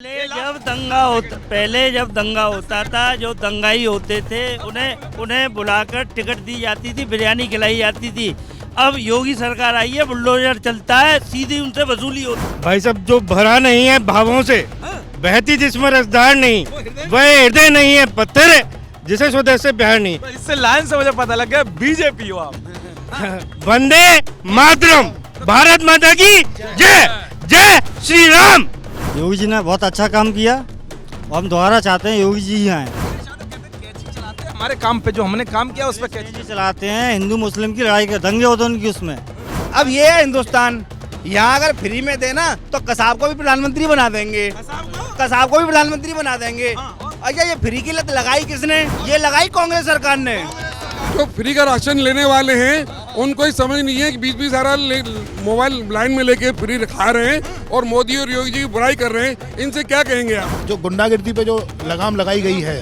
पहले जब दंगा होता था, जो दंगाई होते थे उन्हें बुलाकर टिकट दी जाती थी, बिरयानी खिलाई जाती थी। अब योगी सरकार आई है, बुलडोजर चलता है, सीधी उनसे वसूली होती। भाई सब जो भरा नहीं है भावों से, बहती जिसमें रसदार नहीं, वह हृदय नहीं है पत्थर है जिसे स्वदेश से प्यार नहीं। इससे लाइन से मुझे पता लग गया बीजेपी हो आप। वंदे मातरम, भारत माता की जय, जय श्री राम। योगी जी ने बहुत अच्छा काम किया और हम दोबारा चाहते हैं योगी जी ही आए। हमारे काम पे जो हमने काम किया उस पर कैसे चलाते हैं, हिंदू मुस्लिम की लड़ाई के दंगे होते उनकी उसमें। अब ये है हिंदुस्तान, यहाँ अगर फ्री में देना तो कसाब को भी प्रधानमंत्री बना देंगे, कसाब को भी प्रधानमंत्री बना देंगे। अच्छा, ये फ्री की लत लगाई किसने? ये लगाई कांग्रेस सरकार ने। जो फ्री का राशन लेने वाले हैं उनको ही समझ नहीं है कि 20-20 हज़ार मोबाइल लाइन में लेके फ्री खा रहे हैं और मोदी और योगी जी की बुराई कर रहे हैं। इनसे क्या कहेंगे आप? जो गुंडागिर्दी पे जो लगाम लगाई गई है,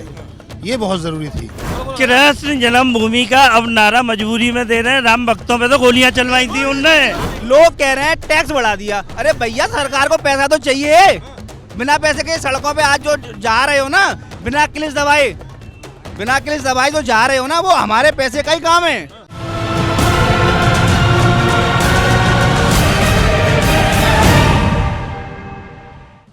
ये बहुत जरूरी थी। कृष्ण जन्मभूमि का अब नारा मजबूरी में दे रहे हैं, राम भक्तों पे तो गोलियां चलवाई थी उनने। लोग कह रहे हैं टैक्स बढ़ा दिया। अरे भैया, सरकार को पैसा तो चाहिए। बिना पैसे के सड़कों पे आज जो जा रहे हो ना, बिना किलिस दवाई जो जा रहे हो ना, वो हमारे पैसे का ही काम है।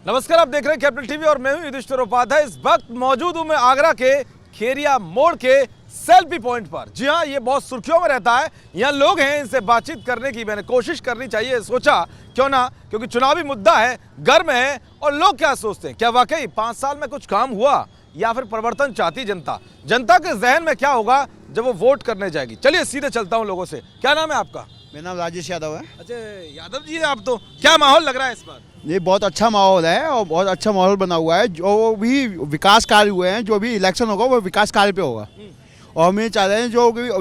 नमस्कार, आप देख रहे हैं कैपिटल टीवी और मैं हूं युधिष्ठिर उपाध्याय। इस वक्त मौजूद हूं मैं आगरा के खेरिया मोड़ के सेल्फी पॉइंट पर। जी हां, ये बहुत सुर्खियों में रहता है। यहाँ लोग हैं, इनसे बातचीत करने की मैंने कोशिश करनी चाहिए, सोचा क्यों ना, क्योंकि चुनावी मुद्दा है, गर्म है और लोग क्या सोचते हैं। क्या वाकई 5 साल में कुछ काम हुआ या फिर परिवर्तन चाहती जनता? जनता के जहन में क्या होगा जब वो वोट करने जाएगी? चलिए सीधे चलता हूँ लोगों से। क्या नाम है आपका? मेरा नाम राजेश यादव है। अच्छा यादव जी, आप तो क्या माहौल लग रहा है इस बार? ये बहुत अच्छा माहौल है और बहुत अच्छा माहौल बना हुआ है। जो भी विकास कार्य हुए हैं, जो भी इलेक्शन होगा वो विकास कार्य पे होगा। और हम ये चाह रहे हैं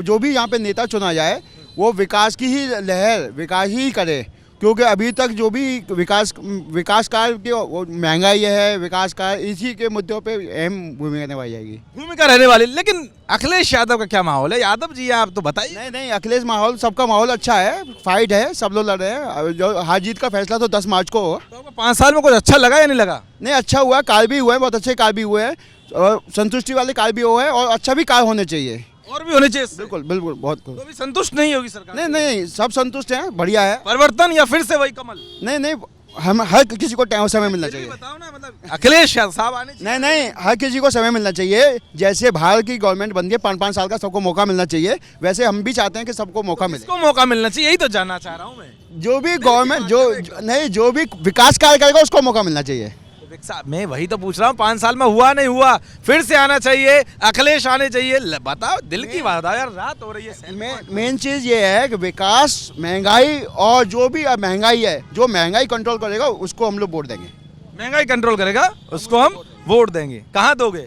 जो भी यहाँ पे नेता चुना जाए वो विकास की ही लहर, विकास ही करे। क्योंकि अभी तक जो भी विकास कार्य की महंगाई है, विकास कार्य, इसी के मुद्दों पे अहम भूमिका निभाई जाएगी, भूमिका रहने वाली। लेकिन अखिलेश यादव का क्या माहौल है? यादव जी आप तो बताइए। नहीं, अखिलेश माहौल, सबका माहौल अच्छा है, फाइट है, सब लोग लड़ रहे हैं। जो हार जीत का फैसला तो 10 मार्च को होगा। तो आपको 5 साल में कुछ अच्छा लगा या नहीं लगा? नहीं, अच्छा हुआ, कार्य भी हुए हैं, बहुत अच्छे कार्य भी हुए हैं और संतुष्टि वाले कार्य भी हुए हैं और अच्छा भी कार्य होने चाहिए, और भी होने चाहिए। बिल्कुल बहुत। तो अभी संतुष्ट नहीं होगी सरकार? नहीं, सब संतुष्ट हैं, बढ़िया है। परिवर्तन या फिर से वही कमल? नहीं, हम हर किसी को टाइम समय मिलना चाहिए। बताओ ना, मतलब अखिलेश साहब आने चाहिए। नहीं, हर किसी को समय मिलना चाहिए। जैसे भारत की गवर्नमेंट बन गई, 5-5 साल का सबको मौका मिलना चाहिए, वैसे हम भी चाहते हैं कि सबको मौका मिले। किसको मौका मिलना चाहिए, यही तो जानना चाह रहा हूँ मैं। जो भी गवर्नमेंट जो भी विकास कार्य करेगा उसको मौका मिलना चाहिए। मैं वही तो पूछ रहा हूँ, 5 साल में हुआ नहीं हुआ, फिर से आना चाहिए, अखिलेश आने चाहिए। बताओ, दिल की बात है यार, रात हो रही है। मेन चीज ये है कि विकास, महंगाई और जो भी महंगाई है, जो महंगाई कंट्रोल करेगा उसको हम लोग वोट देंगे। महंगाई कंट्रोल करेगा उसको हम वोट देंगे। कहाँ दोगे?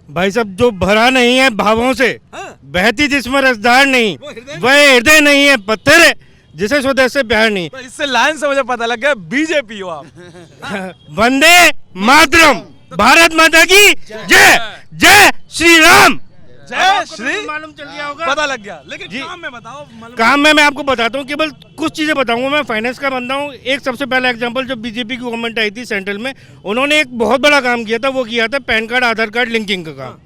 भाई सब जो भरा नहीं है भावों से, बहती जिसमें रसदार नहीं, वह हृदय नहीं है पत्थर है जिसे स्वदेश से प्यार नहीं। इससे लाइन से मुझे पता लग गया बीजेपी हो आप। वंदे मातरम, भारत माता की जय, जय श्री राम। जय श्री, मालूम चल गया होगा, पता लग गया। लेकिन काम में बताओ। काम में मैं आपको बताता हूँ, केवल कुछ चीजें बताऊंगा। मैं फाइनेंस का बंदा हूँ। एक सबसे पहला एग्जांपल, जब बीजेपी की गवर्नमेंट आई थी सेंट्रल में, उन्होंने एक बहुत बड़ा काम किया था। वो किया था पैन कार्ड, आधार कार्ड लिंकिंग का काम,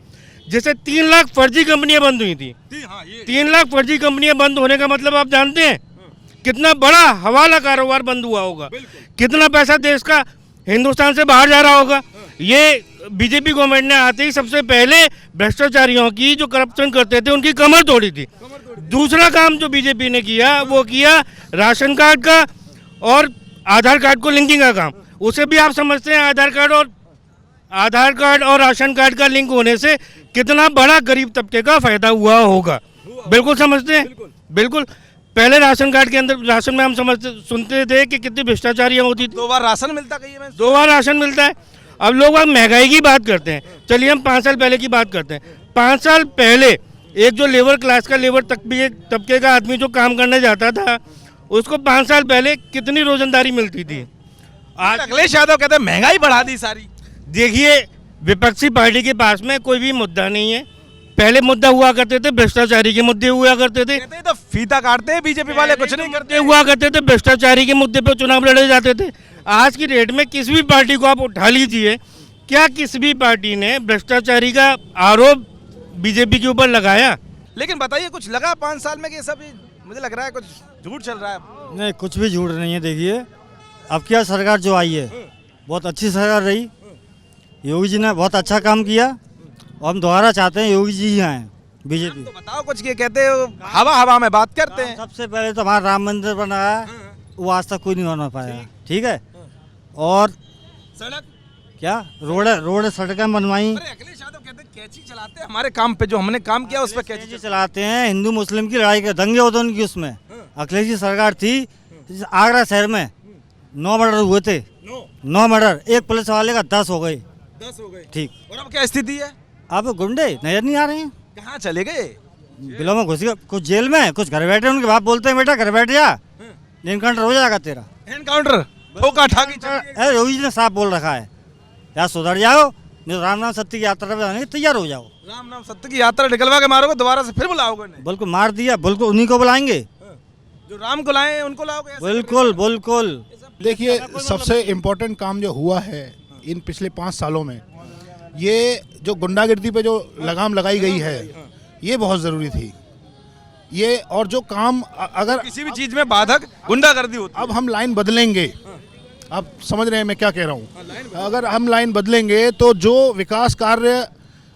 जिससे 3 लाख फर्जी कंपनियां बंद हुई थी। 3 लाख फर्जी कंपनियां बंद होने का मतलब आप जानते हैं कितना बड़ा हवाला कारोबार बंद हुआ होगा, कितना पैसा देश का हिंदुस्तान से बाहर जा रहा होगा। ये बीजेपी गवर्नमेंट ने आते ही सबसे पहले भ्रष्टाचारियों की, जो करप्शन करते थे, उनकी कमर तोड़ी थी। दूसरा काम जो बीजेपी ने किया वो किया राशन कार्ड का और आधार कार्ड को लिंकिंग का काम। उसे भी आप समझते हैं, आधार कार्ड और राशन कार्ड का लिंक होने से कितना बड़ा गरीब तबके का फायदा हुआ होगा। बिल्कुल समझते हैं, बिल्कुल। पहले राशन कार्ड के अंदर, राशन में हम सुनते थे कि कितनी भ्रष्टाचारियाँ होती थी। 2 बार राशन मिलता, कहीं में 2 बार राशन मिलता है। अब लोग महंगाई की बात करते हैं। चलिए हम 5 साल पहले की बात करते हैं। 5 साल पहले एक जो लेबर क्लास का, लेबर तबके का आदमी जो काम करने जाता था, उसको 5 साल पहले कितनी रोजंदारी मिलती थी। आज अखिलेश यादव कहते हैं महंगाई बढ़ा दी सारी। देखिए, विपक्षी पार्टी के पास में कोई भी मुद्दा नहीं है। पहले मुद्दा हुआ करते थे, भ्रष्टाचारी के मुद्दे हुआ करते थे। कहते हैं तो फीता काटते हैं बीजेपी वाले, कुछ नहीं करते। हुआ करते थे, भ्रष्टाचारी के मुद्दे पे चुनाव लड़े जाते थे। आज की डेट में किसी भी पार्टी को आप उठा लीजिए, क्या किसी भी पार्टी ने भ्रष्टाचारी का आरोप बीजेपी के ऊपर लगाया? लेकिन बताइए कुछ लगा 5 साल में कि ये सब मुझे लग रहा है कुछ झूठ चल रहा है। नहीं, कुछ भी झूठ नहीं है। देखिए, अब क्या सरकार जो आई है बहुत अच्छी सरकार रही। योगी जी ने बहुत अच्छा काम किया और हम दोबारा चाहते हैं योगी जी ही आए बीजेपी। तो बताओ कुछ, ये कहते हो हवा हवा में बात करते हैं। सबसे पहले तो हमारा राम मंदिर बना है, वो आज तक कोई नहीं बना पाया। ठीक है, और सड़क क्या रोड सड़कें बनवाई। अरे अखिलेश यादव कहते हैं कैची चलाते हैं हमारे काम पे, जो हमने काम किया उस पर कैची चलाते हैं। हिंदू मुस्लिम की लड़ाई के दंगे होते उनकी, उसमें अखिलेश की सरकार थी। आगरा शहर में 9 मर्डर हुए थे, 9 मर्डर, एक पुलिस वाले का 10 हो गए। 10 हो गए, ठीक। और अब क्या स्थिति है? अब गुंडे नजर नहीं आ रहे हैं, कहाँ चले गए? बिलों में घुस गए, कुछ जेल में, कुछ घर बैठे। उनके बाप बोलते हैं बेटा घर बैठ जा, एनकाउंटर हो जाएगा तेरा। एनकाउंटर ठोका ठाकी अरे योगी जी ने साफ बोल रखा है, या सुधर जाओ नहीं तो राम नाम सत्य की यात्रा पे जाने के तैयार हो जाओ। राम नाम सत्य की यात्रा निकलवा के मारोगे, दोबारा से फिर बुलाओगे उन्हें? बिल्कुल मार दिया, बिल्कुल उन्हीं को बुलाएंगे, जो राम को लाए उनको लाओगे? बिल्कुल बिल्कुल। देखिए, सबसे इम्पोर्टेंट काम जो हुआ है इन पिछले 5 सालों में, ये जो गुंडागर्दी पे जो लगाम लगाई गई है, ये बहुत ज़रूरी थी। ये और जो काम अगर किसी भी चीज में बाधक गुंडागर्दी होती अब हम लाइन बदलेंगे, आप समझ रहे हैं मैं क्या कह रहा हूँ, अगर हम लाइन बदलेंगे तो जो विकास कार्य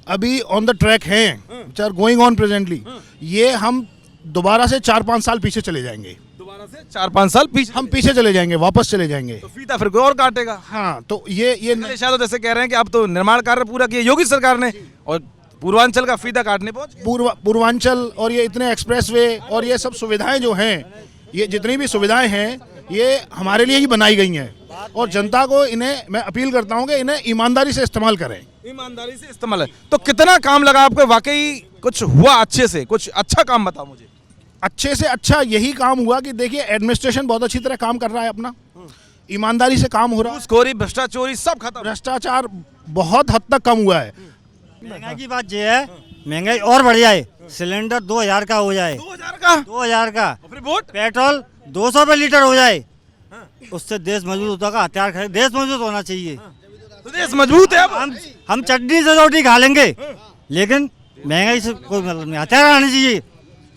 अभी ऑन द ट्रैक हैं, which are going on presently, ये हम दोबारा से 4-5 साल पीछे चले जाएंगे। दोबारा से 4-5 साल पीछे हम पीछे चले जाएंगे, वापस चले जाएंगे। तो फीता फिर कोई और काटेगा। हाँ, तो ये अखिलेश यादव जैसे कह रहे हैं कि अब तो निर्माण कार्य पूरा किया योगी सरकार ने और पूर्वांचल का फीता काटने पहुंच गए। पूर्वांचल और ये इतने एक्सप्रेसवे और ये सब सुविधाएं जो हैं, ये जितनी भी सुविधाएं हैं, ये हमारे लिए ही बनाई गई हैं। और जनता को इन्हें मैं अपील करता हूं कि इन्हें ईमानदारी से इस्तेमाल करें। ईमानदारी से इस्तेमाल है। तो कितना काम लगा आपको, वाकई कुछ हुआ अच्छे से? कुछ अच्छा काम बताओ मुझे। अच्छे से अच्छा यही काम हुआ कि देखिए, एडमिनिस्ट्रेशन बहुत अच्छी तरह काम कर रहा है अपना, ईमानदारी से काम हो रहा है, घूसखोरी भ्रष्टाचारी सब खत्म, भ्रष्टाचार बहुत हद तक कम हुआ है। महंगाई की बात ये है, महंगाई और बढ़ जाए, सिलेंडर 2000 का हो जाए, 2000 का, फिर वोट पेट्रोल 200 रुपये लीटर हो जाए, उससे देश मजबूत होगा। हथियार खरीद, देश मजबूत होना चाहिए। तो देश मजबूत है। अब हम चटनी से रोटी खा लेंगे, लेकिन महंगाई से कोई मतलब नहीं। हथियार आने चाहिए।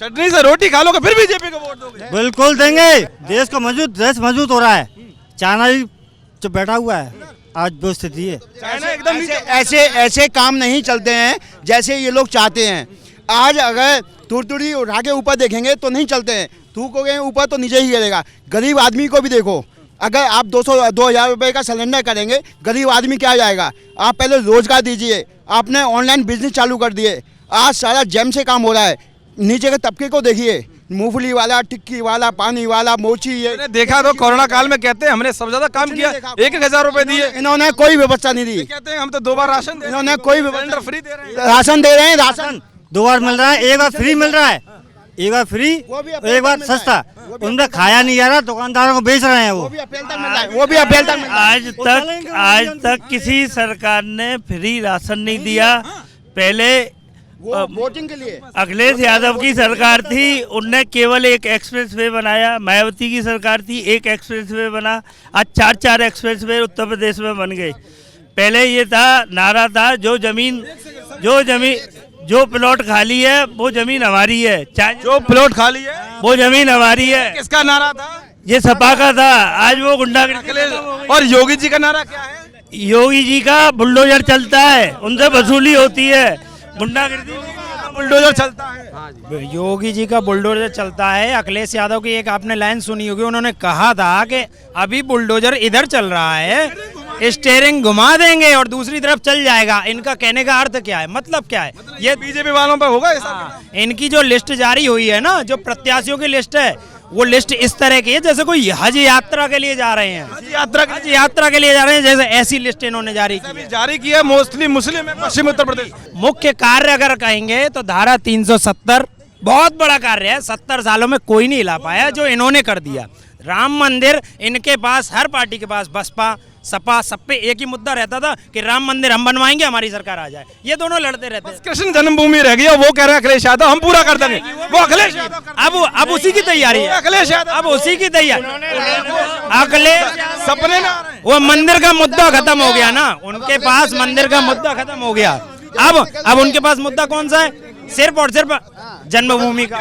चटनी से रोटी खा लोगे फिर बीजेपी को वोट दोगे? बिल्कुल देंगे। देश मजबूत हो रहा है। चाइना भी जो बैठा हुआ है, आज वो स्थिति है। चाइना एकदम ऐसे काम नहीं चलते हैं जैसे ये लोग चाहते हैं। आज अगर तुरतुड़ी उठा के ऊपर देखेंगे तो नहीं चलते हैं, थूकोगे ऊपर तो नीचे ही गिरेगा। गरीब आदमी को भी देखो, अगर आप 200-2000 रुपये का सिलेंडर करेंगे, गरीब आदमी क्या जाएगा? आप पहले रोजगार दीजिए, आपने ऑनलाइन बिजनेस चालू कर दिए, आज सारा जैम से काम हो रहा है। नीचे के तबके को देखिए, मूंगफली वाला, टिक्की वाला, पानी वाला, मोची। ये देखा तो कोरोना काल में कहते हैं हमने सब ज्यादा काम किया, 1,000 रुपए दिए, इन्होंने कोई व्यवस्था नहीं दी। कहते हैं हम तो 2 बार राशन दे, इन्होंने कोई सिलेंडर फ्री दे रहे हैं। राशन दे रहे हैं, राशन 2 बार मिल रहा है, 1 बार फ्री मिल रहा है, 1 बार फ्री, 1 बार सस्ता। उनका खाया नहीं जा रहा, दुकानदारों को बेच रहे हैं। वो भी अप्रैल तक मिल रहा है, वो भी अप्रैल तक। आज तक किसी सरकार ने फ्री राशन नहीं दिया। पहले वोटिंग के लिए अखिलेश यादव की सरकार थी, उनने केवल एक एक्सप्रेस वे बनाया। मायावती की सरकार थी, एक एक्सप्रेस वे बना। आज 4 एक्सप्रेस वे उत्तर प्रदेश में बन गए। पहले ये था, नारा था, जो प्लॉट खाली है वो जमीन हमारी है, चाहे जो प्लॉट खाली है वो जमीन हमारी है। किसका नारा था? ये सपा का था। आज वो गुंडागर्दी। और योगी जी का नारा क्या है? योगी जी का बुलडोजर चलता है, उनसे वसूली होती है। गुंडागर्दी बुलडोजर चलता है। योगी जी का बुलडोजर चलता है। अखिलेश यादव की एक आपने लाइन सुनी होगी, उन्होंने कहा था कि अभी बुलडोजर इधर चल रहा है, स्टीयरिंग घुमा देंगे और दूसरी तरफ चल जाएगा। इनका कहने का अर्थ क्या है, मतलब क्या है? ये बीजेपी वालों पर होगा ऐसा? इनकी जो लिस्ट जारी हुई है ना, जो प्रत्याशियों की लिस्ट है, वो लिस्ट इस तरह की है जैसे कोई हज यात्रा के लिए जा रहे हैं। हज यात्रा के लिए जा रहे हैं, जैसे ऐसी लिस्ट इन्होंने जारी की है। मोस्टली मुस्लिम है पश्चिम उत्तर प्रदेश। मुख्य कार्य अगर कहेंगे तो धारा 370 बहुत बड़ा कार्य है। 70 सालों में कोई नहीं हिला पाया जो इन्होंने कर दिया। राम मंदिर इनके पास, हर पार्टी के पास, बसपा सपा सब पे एक ही मुद्दा रहता था कि राम मंदिर हम बनवाएंगे, हमारी सरकार आ जाए। ये दोनों लड़ते रहते हैं। कृष्ण जन्मभूमि रह गया, वो कह रहे हैं अखिलेश यादव हम पूरा कर देंगे। वो अखिलेश यादव अब उसी की तैयारी है, अखिलेश यादव अब उसी की तैयारी। अखिलेश सपने में आ रहे हैं। वो मंदिर का मुद्दा खत्म हो गया ना, उनके पास मंदिर का मुद्दा खत्म हो गया। अब उनके पास मुद्दा कौन सा है? सिर्फ और सिर्फ जन्मभूमि का।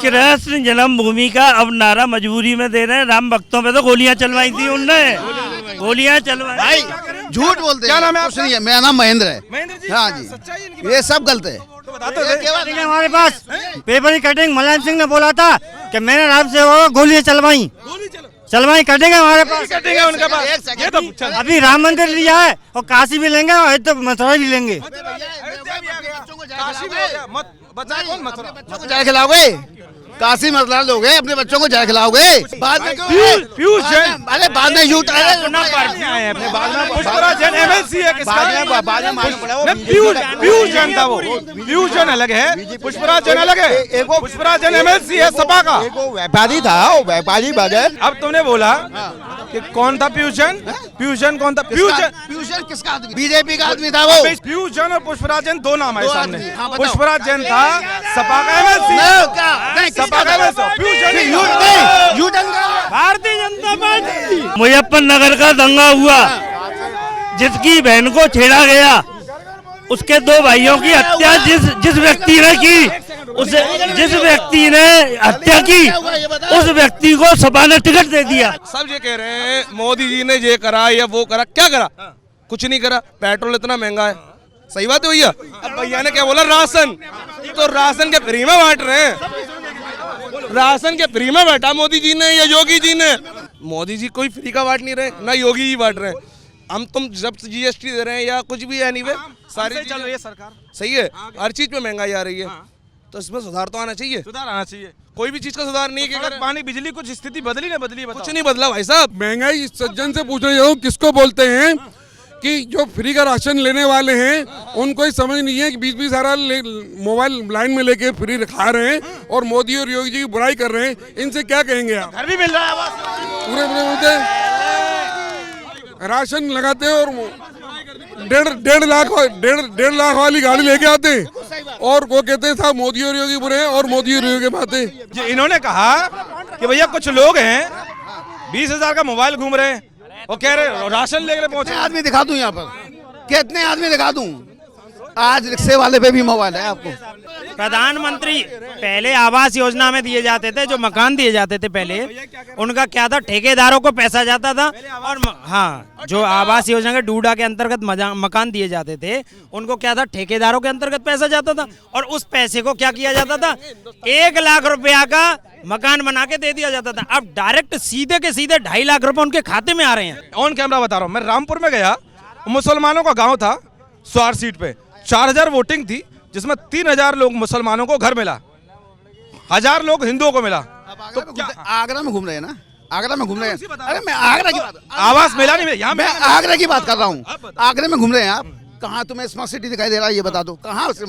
कृष्ण जन्मभूमि का अब नारा मजबूरी में दे रहे हैं। राम भक्तों पे तो गोलियां चलवाई थी उनने, गोलियां चलवाई। भाई झूठ बोलते क्या हैं, नाम है कुछ नहीं है। मेरा नाम महेंद्र है। महेंद्र जी, हाँ जी, सच्चाई है इनकी ये सब गलत है। बात। तो बताते थे हमारे पास पेपर की कटिंग मुलायम सिंह ने बोला था कि मैंने राम से गोलियां चलवाई कटेंगे हमारे पास। कटेंगे उनके पास। ये तो चल। अभी राम मंदिर लिया है और काशी भी लेंगे और तो मथुरा भी लेंगे। काशी में हो गया, मत बचा कौन मथुरा? बच्चों को जाए खिलाओगे? काशी मसला लोगे, अपने बच्चों को जाए खिलाओगे? बाद में पीयूष जैन अरे बाद में झूठ पुष्पराज जैन एमएलसी है किसका? पीयूष जैन था वो। पीयूष जैन अलग है, पुष्पराज जैन अलग है। पुष्पराज जैन एमएलसी है सपा का। व्यापारी था, वो व्यापारी बगैर। अब तुमने बोला कि कौन था पीयूष जैन? पीयूष जैन कौन था? पीयूष जैन किसका आदमी? बीजेपी का आदमी था वो। पीयूष जैन और पुष्पराज जैन दो नाम है सामने। हाँ, बताओ। पुष्पराज जैन था सपा का एमएलसी। सपा का एमएलसी। पीयूष जैन भारतीय जनता पार्टी। मुजफ्फरनगर का दंगा हुआ, जिसकी बहन को छेड़ा गया, उसके दो भाइयों की हत्या जिस व्यक्ति ने की, जिस व्यक्ति ने हत्या की, उस व्यक्ति को सपा ने टिकट दे दिया। सब ये कह रहे हैं मोदी जी ने ये करा या वो करा, क्या करा? कुछ नहीं करा। पेट्रोल इतना महंगा है, सही बात है भैया। अब भैया ने क्या बोला? राशन, तो राशन के फ्री में बांट रहे हैं। राशन के फ्री में बैठा मोदी जी ने या योगी जी ने? मोदी जी कोई फ्री का बांट नहीं रहे, ना योगी जी बांट रहे हैं। हम तुम जब जीएसटी दे रहे हैं या कुछ भी एनीवे, सारी चल रही है सरकार, सही है। हर चीज में महंगाई आ रही है, तो इसमें सुधार तो आना चाहिए। सुधार आना चाहिए। कोई भी चीज का सुधार नहीं है। सड़क, पानी, बिजली, कुछ स्थिति बदली ना बदली? कुछ नहीं बदला भाई साहब। महंगाई सज्जन से पूछना चाहूँ किसको बोलते हैं कि जो फ्री का राशन लेने वाले हैं उनको ही समझ नहीं है कि 20-20 हज़ार मोबाइल लाइन में लेके फ्री खा रहे हैं और मोदी और योगी जी की बुराई कर रहे हैं। इनसे क्या कहेंगे आप? घर भी मिल रहा है आवास। पूरे बोलते राशन लगाते हैं और डेढ़ लाख वाली गाड़ी लेके आते हैं और वो कहते हैं साहब मोदी और योगी बुरे हैं और मोदी और योगी बातें। इन्होंने कहा कि भैया कुछ लोग हैं 20,000 का मोबाइल घूम रहे हैं, वो कह रहे राशन लेकर पहुंचे। आदमी दिखा दूं यहाँ पर, कितने आदमी दिखा दूं? आज रिक्शे वाले पे भी मोबाइल है आपको। प्रधानमंत्री पहले आवास योजना में दिए जाते थे, जो मकान दिए जाते थे पहले, उनका क्या था? ठेकेदारों को पैसा जाता था। और हाँ, जो आवास योजना के डूडा के अंतर्गत मकान दिए जाते थे, उनको क्या था? ठेकेदारों के अंतर्गत पैसा जाता था और उस पैसे को क्या किया जाता था? 1 लाख रुपया का मकान बना के दे दिया जाता था। अब डायरेक्ट सीधे के सीधे 2.5 लाख रुपए उनके खाते में आ रहे हैं। ऑन कैमरा बता रहा हूँ, मैं रामपुर में गया, मुसलमानों का गांव था, स्वार सीट पे 4000 वोटिंग थी, जिसमें 3000 लोग मुसलमानों को घर मिला, 1000 लोग हिंदुओं को मिला। तो आगरा में घूम रहे हैं ना, आगरा में घूम रहे हैं। अरे मैं आगरा की बात, आवास मिला नहीं यहाँ मैं आगरा की बात कर रहा हूँ। आगरा में घूम रहे हैं आप। कहाँ तुम्हें स्मार्ट सिटी दिखाई दे रहा है? ये बता दो कहाँ आवास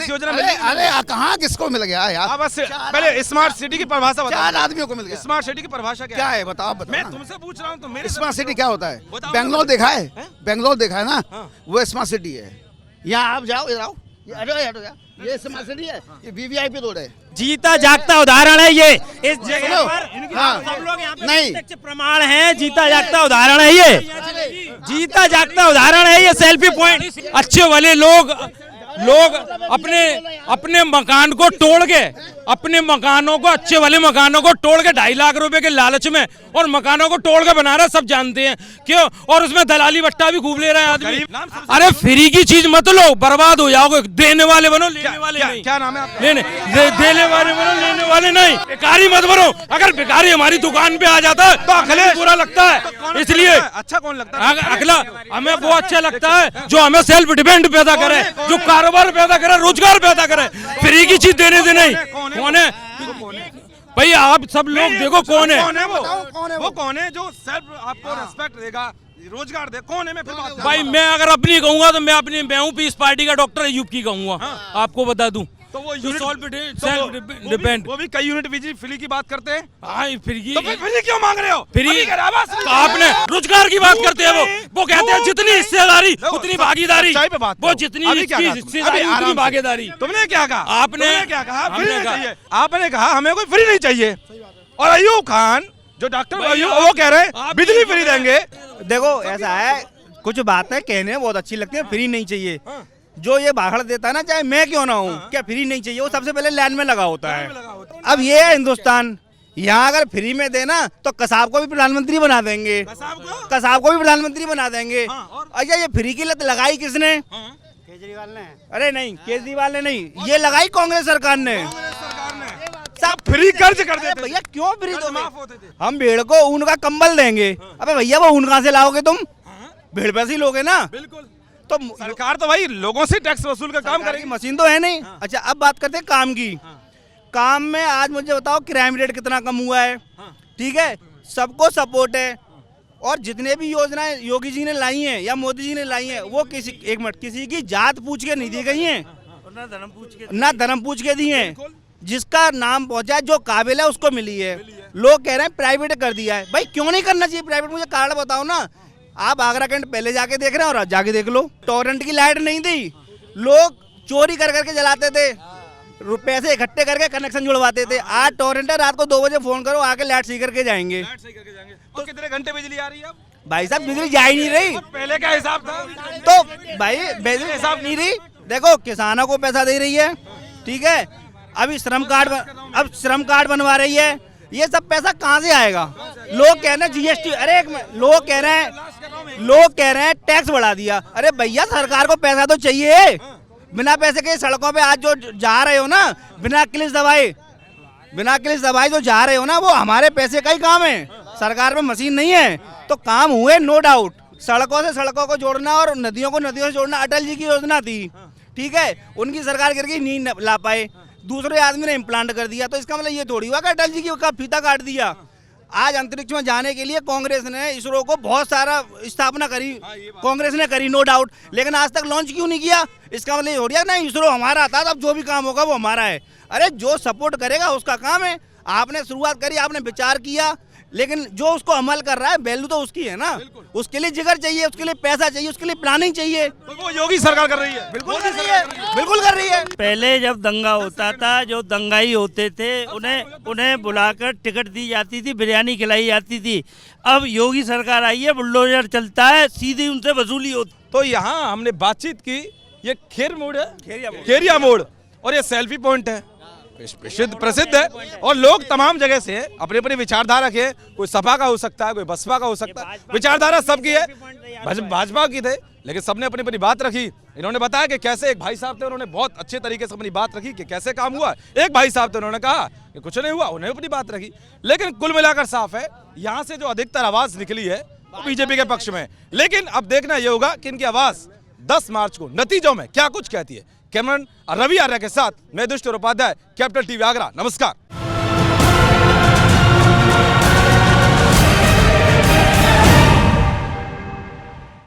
योजना मिली? अरे कहाँ किसको मिल गया यार? आवास पहले स्मार्ट सिटी की परिभाषा बता। 4 आदमियों को मिल गया। स्मार्ट सिटी की परिभाषा क्या है बताओ? मैं तुमसे पूछ रहा हूँ तो मेरे स्मार्ट सिटी क्या होता है? बेंगलोर देखा है? बेंगलोर देखा है ना, वो स्मार्ट सिटी है। यहाँ आप जाओ, इधर आओ, ये स्मार्ट सिटी है, ये वीवीआईपी रोड है। जीता जागता उदाहरण है ये। इस जगह पर सब लोग यहाँ पे प्रत्यक्ष प्रमाण है, जीता जागता उदाहरण है ये। जीता जागता उदाहरण है ये सेल्फी पॉइंट। अच्छे वाले लोग अपने मकान को तोड़ के, अपने मकानों को, अच्छे वाले मकानों को तोड़ के 2.5 लाख रुपए के लालच में और मकानों को तोड़ के बना रहा है, सब जानते हैं क्यों। और उसमें दलाली बट्टा भी खूब ले रहा है आदमी। अरे फ्री की चीज मत लो, बर्बाद हो जाओगे। देने वाले बनो, लेने वाले नहीं। क्या नाम है आपका? देने वाले बनो, लेने वाले नहीं। भिखारी मत बनो। अगर भिखारी हमारी दुकान पे आ जाता है तो अखिलेश बुरा लगता है। इसलिए अच्छा कौन लगता है? अगला हमें वो अच्छा लगता है जो हमें सेल्फ डिपेंड पैदा करे, जो कारोबार पैदा करे, रोजगार पैदा करे। फ्री की चीज देने से नहीं। कौन है भाई? आप सब लोग देखो कौन है वो कौन है जो सेल्फ आपको रिस्पेक्ट देगा, रोजगार दे? कौन है? मैं फिर बात भाई, मैं अगर अपनी कहूंगा तो मैं हूँ पीस पार्टी का डॉक्टर अयूब की कहूंगा। आपको बता दूं तो वो जो यूनिट सेल्फ डिपेंड, वो भी कई यूनिट बिजली फ्री की बात करते हैं। हाँ फ्री की, तो फिर फ्री क्यों मांग रहे हो? फ्री तो आपने रोजगार की बात करते हैं, वो कहते हैं जितनी हिस्सेदारी उतनी भागीदारी, वो जितनी हिस्सेदारी उतनी भागीदारी। तुमने क्या कहा? आपने क्या कहा? फ्री नहीं चाहिए। आपने कहा हमें कोई फ्री नहीं चाहिए, और अयूब खान जो डॉक्टर अयूब वो कह रहे हैं बिजली फ्री देंगे। देखो ऐसा है, कुछ बातें कहने में बहुत अच्छी लगती है, फ्री नहीं चाहिए। जो ये भाषण देता है ना, चाहे मैं क्यों ना हूँ, क्या फ्री नहीं चाहिए, वो सबसे पहले लाइन में लगा होता है। अब ये है हिंदुस्तान, यहाँ अगर फ्री में देना तो कसाब को भी प्रधानमंत्री बना देंगे, कसाब को भी प्रधानमंत्री बना देंगे। अच्छा ये फ्री की लत लगाई किसने? केजरीवाल ने। अरे नहीं, केजरीवाल ने नहीं, ये लगाई कांग्रेस सरकार ने। सब फ्री कर्ज कर देते भैया, क्यों फ्री दोगे? हम भेड़ को ऊन का कंबल देंगे। अबे भैया वो ऊन कहाँ से लाओगे तुम? भेड़ पैसे ही लोगे ना। बिल्कुल। तो सरकार तो भाई लोगों से टैक्स वसूल का काम करेगी, मशीन तो है नहीं। अच्छा अब बात करते हैं काम की। काम में आज मुझे बताओ क्राइम रेट कितना कम हुआ है। ठीक है, सबको सपोर्ट है, और जितने भी योजनाएं योगी जी ने लाई हैं या मोदी जी ने लाई हैं, वो किसी की जात पूछ के नहीं दी गई हैं, ना धर्म पूछ के दी हैं। जिसका नाम पहुंचा, जो काबिल है उसको मिली है। लोग कह रहे हैं प्राइवेट कर दिया है। भाई क्यों नहीं करना चाहिए प्राइवेट? मुझे कारण बताओ ना। आप आगरा कैंट पहले जाके देख रहे हैं और आज जाके देख लो, टोरेंट की लाइट नहीं थी, लोग चोरी कर करके जलाते थे, पैसे इकट्ठे करके कनेक्शन जुड़वाते थे। आज टोरेंट है, रात को 2 बजे फोन करो, आके लाइट सही करके जाएंगे। तो कितने घंटे बिजली आ रही है अब? भाई साहब बिजली जा ही नहीं रही। पहले क्या हिसाब था? तो भाई बिजली हिसाब नहीं रही। देखो किसानों को पैसा दे रही है, ठीक है, अभी श्रम कार्ड बनवा रही है, ये सब पैसा कहाँ से आएगा? लोग कह रहे हैं जीएसटी, अरे लोग कह रहे हैं टैक्स बढ़ा दिया। अरे भैया सरकार को पैसा तो चाहिए। बिना पैसे के सड़कों पे आज जो जा रहे हो ना, बिना किलिस दवाई जो जा रहे हो ना, वो हमारे पैसे का ही काम है। सरकार में मशीन नहीं है, तो काम हुए नो डाउट। सड़कों से सड़कों को जोड़ना और नदियों को नदियों से जोड़ना अटल जी की योजना थी, ठीक है, उनकी सरकार गिर गई, नहीं ला पाए, दूसरे आदमी ने इम्प्लांट कर दिया। तो इसका मतलब ये थोड़ी हुआ कि अटल जी की फीता काट दिया। आज अंतरिक्ष में जाने के लिए कांग्रेस ने इसरो को बहुत सारा स्थापना करी, कांग्रेस ने करी नो डाउट, लेकिन आज तक लॉन्च क्यों नहीं किया? इसका मतलब ये हो रहा है ना इसरो हमारा था, अब जो भी काम होगा वो हमारा है। अरे जो सपोर्ट करेगा उसका काम है। आपने शुरुआत करी, आपने विचार किया, लेकिन जो उसको अमल कर रहा है वैल्यू तो उसकी है ना। उसके लिए जिगर चाहिए, उसके लिए पैसा चाहिए, उसके लिए प्लानिंग चाहिए। तो वो योगी सरकार कर रही है। बिल्कुल कर रही है, बिल्कुल कर रही है। पहले जब दंगा होता था, जो दंगाई होते थे उन्हें बुलाकर टिकट दी जाती थी, बिरयानी खिलाई जाती थी। अब योगी सरकार आई है, बुलडोजर चलता है, सीधी उनसे वसूली होती। तो यहाँ हमने बातचीत की, ये खेर मोड़ है, खेरिया मोड़, और ये सेल्फी पॉइंट है, प्रसिद्ध है, और लोग तमाम जगह से अपनी अपनी विचारधारा के, कोई सपा का हो सकता है, कोई बसपा का हो सकता है, विचारधारा सबकी है, भाजपा की थे, लेकिन सबने अपनी अपनी बात रखी। इन्होंने बताया कि कैसे एक भाई साहब थे, उन्होंने बहुत अच्छे तरीके से अपनी बात रखी कि कैसे काम हुआ। एक भाई साहब थे, उन्होंने कहा कि कुछ नहीं हुआ, उन्होंने अपनी बात रखी। लेकिन कुल मिलाकर साफ है, यहाँ से जो अधिकतर आवाज निकली है वो बीजेपी के पक्ष में। लेकिन अब देखना यह होगा कि इनकी आवाज 10 मार्च को नतीजों में क्या कुछ कहती है। कैमरन रवि आर्या के साथ मैं युधिष्ठिर उपाध्याय, कैपिटल टीवी आगरा। नमस्कार।